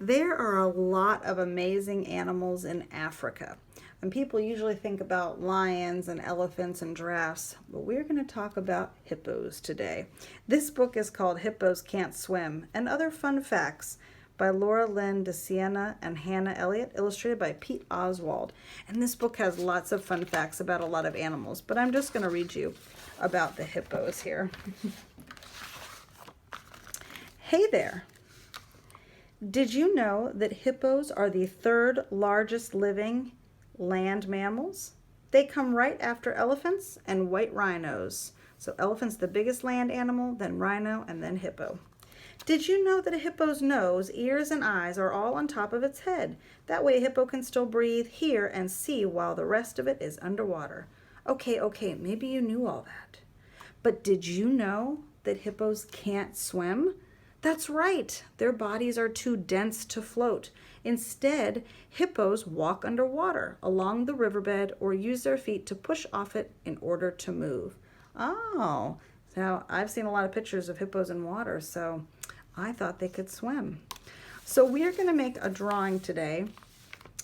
There are a lot of amazing animals in Africa. And people usually think about lions and elephants and giraffes, but we're going to talk about hippos today. This book is called Hippos Can't Swim and Other Fun Facts by Laura Lynn de Siena and Hannah Elliott, illustrated by Pete Oswald. And this book has lots of fun facts about a lot of animals, but I'm just going to read you about the hippos here. Hey there! Did you know that hippos are the third largest living land mammals? They come right after elephants and white rhinos. So elephant's the biggest land animal, then rhino, and then hippo. Did you know that a hippo's nose, ears, and eyes are all on top of its head? That way a hippo can still breathe, hear, and see while the rest of it is underwater. Okay, maybe you knew all that. But did you know that hippos can't swim? That's right, their bodies are too dense to float. Instead, hippos walk underwater along the riverbed or use their feet to push off it in order to move. Oh, so I've seen a lot of pictures of hippos in water, so I thought they could swim. So we're going to make a drawing today.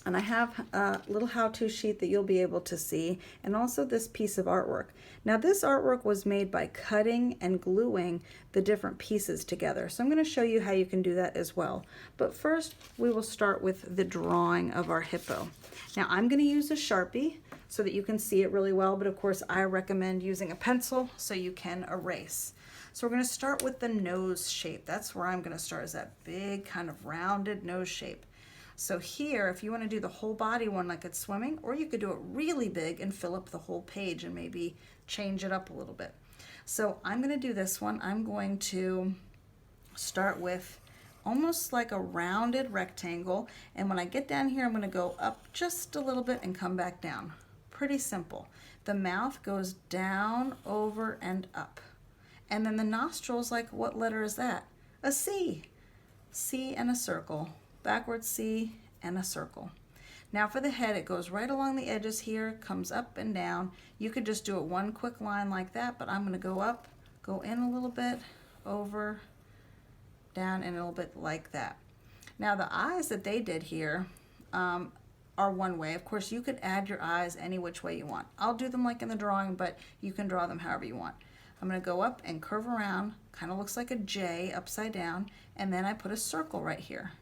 And I have a little how-to sheet that you'll be able to see, and also this piece of artwork. Now this artwork was made by cutting and gluing the different pieces together. So I'm going to show you how you can do that as well. But first we will start with the drawing of our hippo. Now I'm going to use a Sharpie so that you can see it really well, but of course I recommend using a pencil so you can erase. So we're going to start with the nose shape. That's where I'm going to start, is that big kind of rounded nose shape. So here, if you want to do the whole body one like it's swimming, or you could do it really big and fill up the whole page and maybe change it up a little bit. So I'm going to do this one. I'm going to start with almost like a rounded rectangle. And when I get down here, I'm going to go up just a little bit and come back down. Pretty simple. The mouth goes down, over, and up. And then the nostrils, like what letter is that? A C. C and a circle. Backwards C and a circle. Now for the head, it goes right along the edges here, comes up and down. You could just do it one quick line like that, but I'm going to go up, go in a little bit, over, down, and a little bit like that. Now the eyes that they did here are one way. Of course, you could add your eyes any which way you want. I'll do them like in the drawing, but you can draw them however you want. I'm going to go up and curve around, kind of looks like a J upside down, and then I put a circle right here.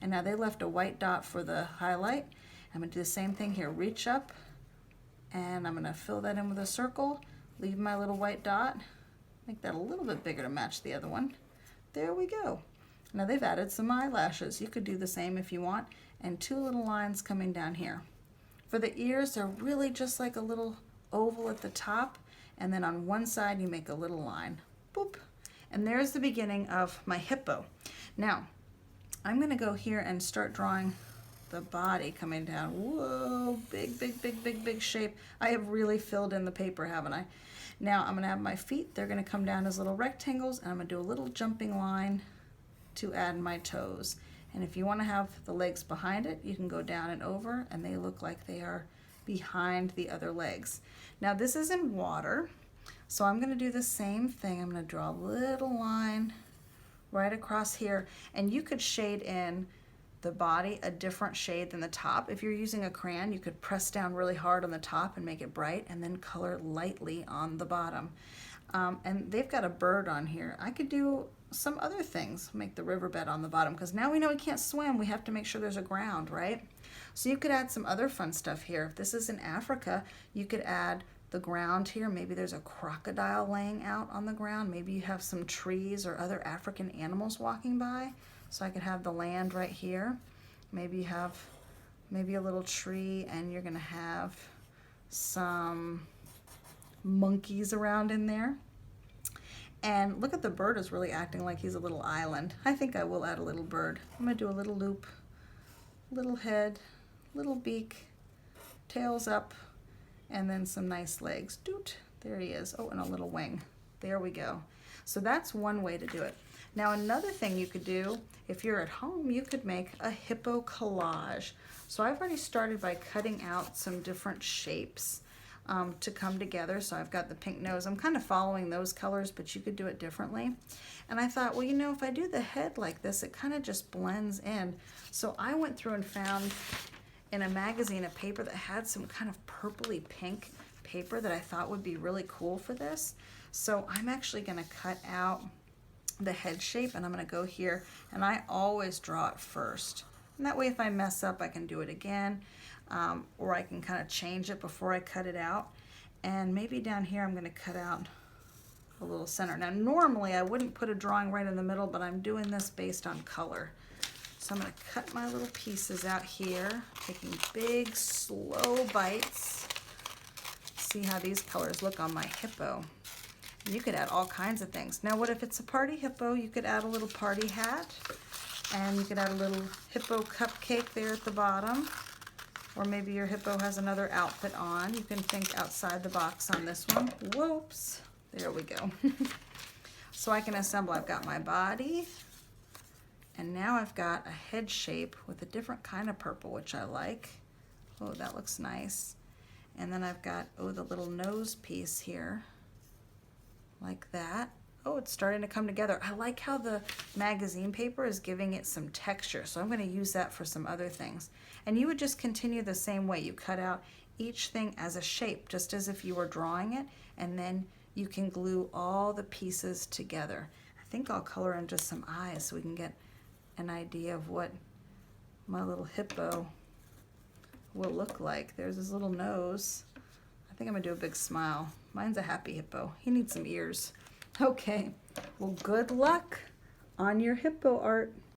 And now they left a white dot for the highlight. I'm going to do the same thing here. Reach up, and I'm going to fill that in with a circle. Leave my little white dot. Make that a little bit bigger to match the other one. There we go. Now they've added some eyelashes. You could do the same if you want. And two little lines coming down here. For the ears, they're really just like a little oval at the top. And then on one side, you make a little line. Boop. And there's the beginning of my hippo. Now, I'm going to go here and start drawing the body coming down. Whoa, big shape. I have really filled in the paper, haven't I? Now I'm going to have my feet. They're going to come down as little rectangles, and I'm going to do a little jumping line to add my toes. And if you want to have the legs behind it, you can go down and over, and they look like they are behind the other legs. Now this is in water, so I'm going to do the same thing. I'm going to draw a little line right across here, and you could shade in the body a different shade than the top. If you're using a crayon, you could press down really hard on the top and make it bright, and then color lightly on the bottom. And they've got a bird on here. I could do some other things, make the riverbed on the bottom, because now we know we can't swim. We have to make sure there's a ground, right? So you could add some other fun stuff here. If this is in Africa, you could add the ground here. Maybe there's a crocodile laying out on the ground. Maybe you have some trees or other African animals walking by. So I could have the land right here. Maybe you have maybe a little tree, and you're going to have some monkeys around in there. And look at the bird is really acting like he's a little island. I think I will add a little bird. I'm going to do a little loop, little head, little beak, tails up, and then some nice legs. Doot, there he is. Oh, and a little wing. There we go. So that's one way to do it. Now another thing you could do, if you're at home, you could make a hippo collage. So I've already started by cutting out some different shapes. to come together. So I've got the pink nose. I'm kind of following those colors, but you could do it differently. And I thought, well, you know, if I do the head like this, it kind of just blends in. So I went through and found in a magazine a paper that had some kind of purpley pink paper that I thought would be really cool for this. So I'm actually going to cut out the head shape, and I'm going to go here, and I always draw it first. And that way if I mess up, I can do it again, or I can kind of change it before I cut it out. And maybe down here I'm going to cut out a little center. Now normally I wouldn't put a drawing right in the middle, but I'm doing this based on color. So I'm going to cut my little pieces out here, taking big, slow bites. See how these colors look on my hippo. You could add all kinds of things. Now what if it's a party hippo? You could add a little party hat, and you could add a little hippo cupcake there at the bottom. Or maybe your hippo has another outfit on. You can think outside the box on this one. Whoops, there we go. So I can assemble, I've got my body, and now I've got a head shape with a different kind of purple, which I like. Oh, that looks nice. And then I've got, oh, the little nose piece here, like that. Oh, it's starting to come together. I like how the magazine paper is giving it some texture, so I'm going to use that for some other things. And you would just continue the same way. You cut out each thing as a shape, just as if you were drawing it, and then you can glue all the pieces together. I think I'll color in just some eyes so we can get an idea of what my little hippo will look like. There's his little nose. I think I'm gonna do a big smile. Mine's a happy hippo. He needs some ears. Okay, well, good luck on your hippo art.